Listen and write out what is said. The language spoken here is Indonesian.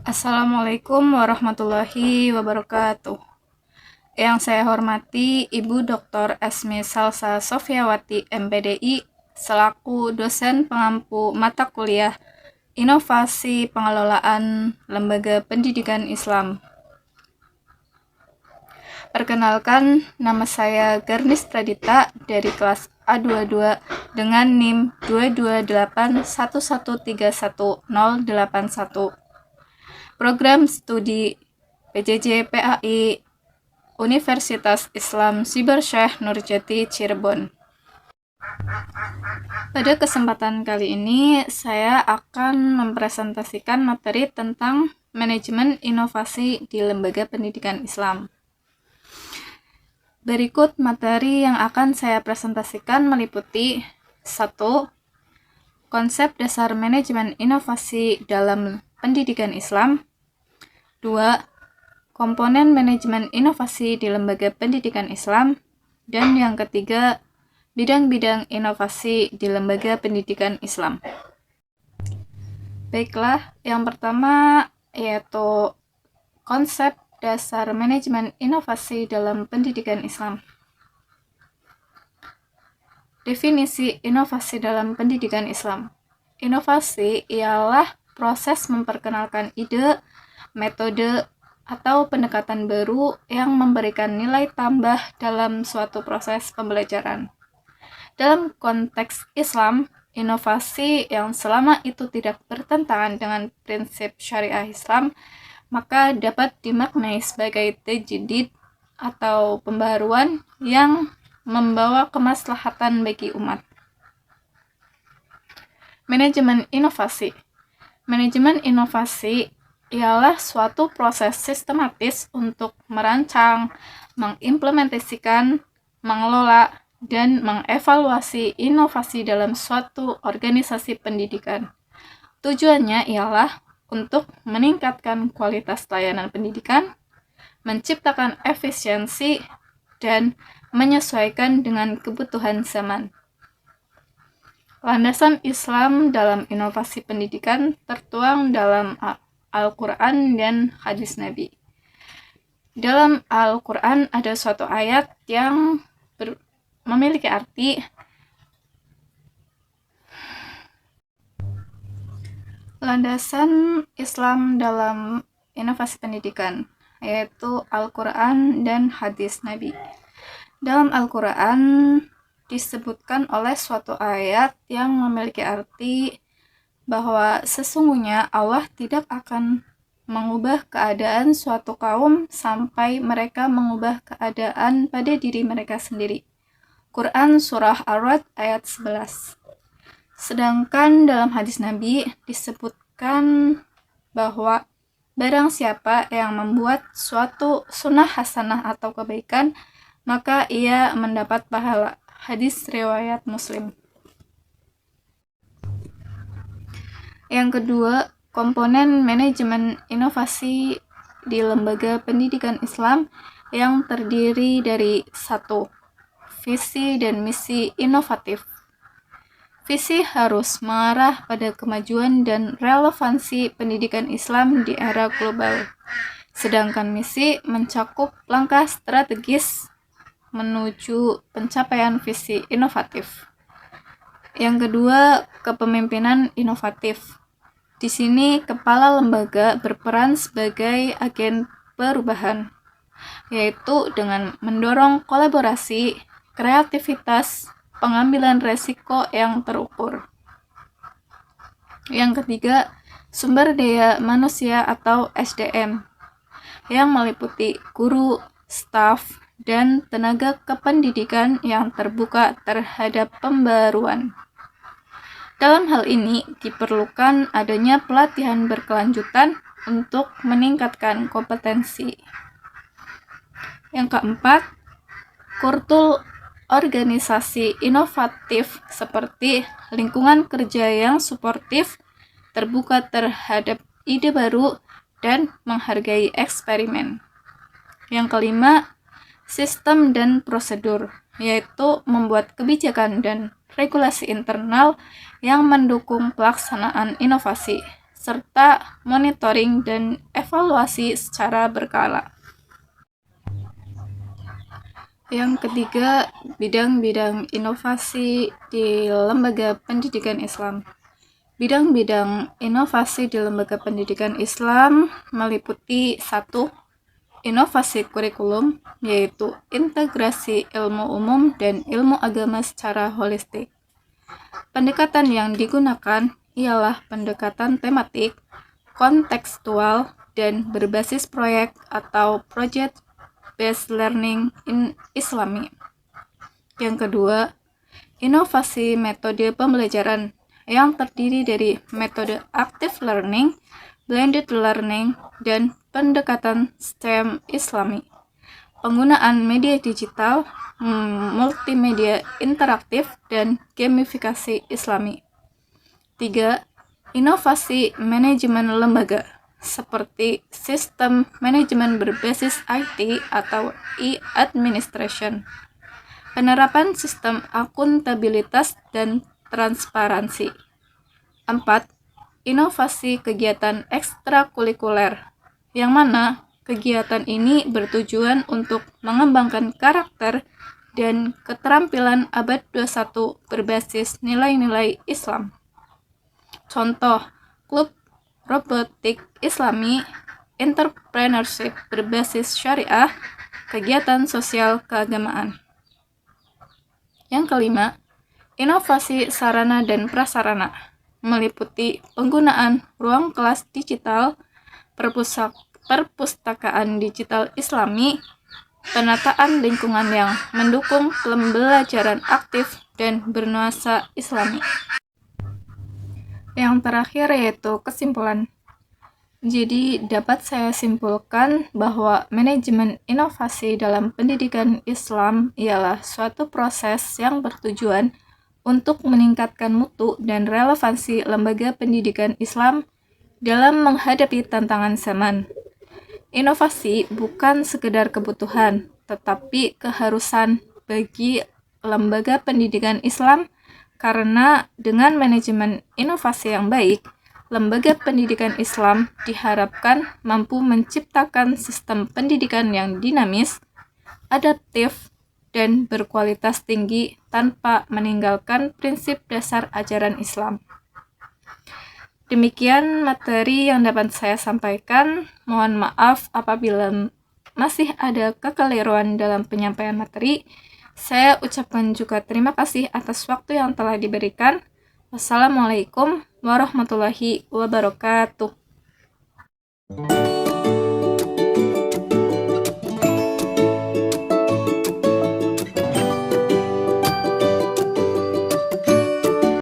Assalamualaikum warahmatullahi wabarakatuh. Yang saya hormati Ibu Dr. Esmi Salsa Sofiawati MPDI selaku dosen pengampu mata kuliah Inovasi Pengelolaan Lembaga Pendidikan Islam. Perkenalkan, nama saya Garnis Pradita dari kelas A22 dengan NIM 22811318081. Program studi PJJ PAI Universitas Islam Siber Syekh Nurjati Cirebon. Pada kesempatan kali ini, saya akan mempresentasikan materi tentang manajemen inovasi di lembaga pendidikan Islam. Berikut materi yang akan saya presentasikan meliputi 1. Konsep dasar manajemen inovasi dalam pendidikan Islam. 2. Komponen manajemen inovasi di lembaga pendidikan Islam. Dan yang ketiga, bidang-bidang inovasi di lembaga pendidikan Islam. Baiklah, yang pertama yaitu konsep dasar manajemen inovasi dalam pendidikan Islam. Definisi inovasi dalam pendidikan Islam. Inovasi ialah proses memperkenalkan ide, metode, atau pendekatan baru yang memberikan nilai tambah dalam suatu proses pembelajaran. Dalam konteks Islam, inovasi yang selama itu tidak bertentangan dengan prinsip syariah Islam, maka dapat dimaknai sebagai tajdid atau pembaharuan yang membawa kemaslahatan bagi umat. Manajemen inovasi. Manajemen inovasi ialah suatu proses sistematis untuk merancang, mengimplementasikan, mengelola, dan mengevaluasi inovasi dalam suatu organisasi pendidikan. Tujuannya ialah untuk meningkatkan kualitas layanan pendidikan, menciptakan efisiensi, dan menyesuaikan dengan kebutuhan zaman. Landasan Islam dalam inovasi pendidikan tertuang dalam Al-Quran dan hadis Nabi. Dalam Al-Quran ada suatu ayat yang memiliki arti landasan Islam dalam inovasi pendidikan, yaitu Al-Quran dan hadis Nabi. Dalam Al-Quran disebutkan oleh suatu ayat yang memiliki arti bahwa sesungguhnya Allah tidak akan mengubah keadaan suatu kaum sampai mereka mengubah keadaan pada diri mereka sendiri. Quran Surah Ar-Ra'd ayat 11. Sedangkan dalam hadis Nabi disebutkan bahwa barang siapa yang membuat suatu sunnah hasanah atau kebaikan, maka ia mendapat pahala. Hadis riwayat Muslim. Yang kedua, komponen manajemen inovasi di lembaga pendidikan Islam yang terdiri dari 1. Visi dan misi inovatif. Visi harus mengarah pada kemajuan dan relevansi pendidikan Islam di era global. Sedangkan misi mencakup langkah strategis menuju pencapaian visi inovatif. Yang kedua, kepemimpinan inovatif. Di sini kepala lembaga berperan sebagai agen perubahan, yaitu dengan mendorong kolaborasi, kreativitas, pengambilan resiko yang terukur. Yang ketiga, sumber daya manusia atau SDM, yang meliputi guru, staf, dan tenaga kependidikan yang terbuka terhadap pembaruan. Dalam hal ini, diperlukan adanya pelatihan berkelanjutan untuk meningkatkan kompetensi. Yang keempat, kultur organisasi inovatif seperti lingkungan kerja yang suportif, terbuka terhadap ide baru, dan menghargai eksperimen. Yang kelima, sistem dan prosedur, yaitu membuat kebijakan dan regulasi internal yang mendukung pelaksanaan inovasi, serta monitoring dan evaluasi secara berkala. Yang ketiga, bidang-bidang inovasi di lembaga pendidikan Islam. Bidang-bidang inovasi di lembaga pendidikan Islam meliputi 1. Inovasi kurikulum, yaitu integrasi ilmu umum dan ilmu agama secara holistik. Pendekatan yang digunakan ialah pendekatan tematik, kontekstual, dan berbasis proyek atau project-based learning in Islami. Yang kedua, inovasi metode pembelajaran yang terdiri dari metode active learning, blended learning, dan pendekatan STEM Islami. Penggunaan media digital, multimedia interaktif, dan gamifikasi Islami. 3. Inovasi manajemen lembaga, seperti sistem manajemen berbasis IT atau e-administration. Penerapan sistem akuntabilitas dan transparansi. 4. Inovasi kegiatan ekstrakurikuler, yang mana kegiatan ini bertujuan untuk mengembangkan karakter dan keterampilan abad 21 berbasis nilai-nilai Islam. Contoh, klub robotik Islami, entrepreneurship berbasis syariah, kegiatan sosial keagamaan. Yang kelima, inovasi sarana dan prasarana, meliputi penggunaan ruang kelas digital, perpustakaan digital Islami, penataan lingkungan yang mendukung pembelajaran aktif dan bernuansa Islami. Yang terakhir yaitu kesimpulan. Jadi dapat saya simpulkan bahwa manajemen inovasi dalam pendidikan Islam ialah suatu proses yang bertujuan untuk meningkatkan mutu dan relevansi lembaga pendidikan Islam dalam menghadapi tantangan zaman. Inovasi bukan sekedar kebutuhan, tetapi keharusan bagi lembaga pendidikan Islam, karena dengan manajemen inovasi yang baik, lembaga pendidikan Islam diharapkan mampu menciptakan sistem pendidikan yang dinamis, adaptif, dan berkualitas tinggi tanpa meninggalkan prinsip dasar ajaran Islam. Demikian materi yang dapat saya sampaikan. Mohon maaf apabila masih ada kekeliruan dalam penyampaian materi. Saya ucapkan juga terima kasih atas waktu yang telah diberikan. Wassalamualaikum warahmatullahi wabarakatuh.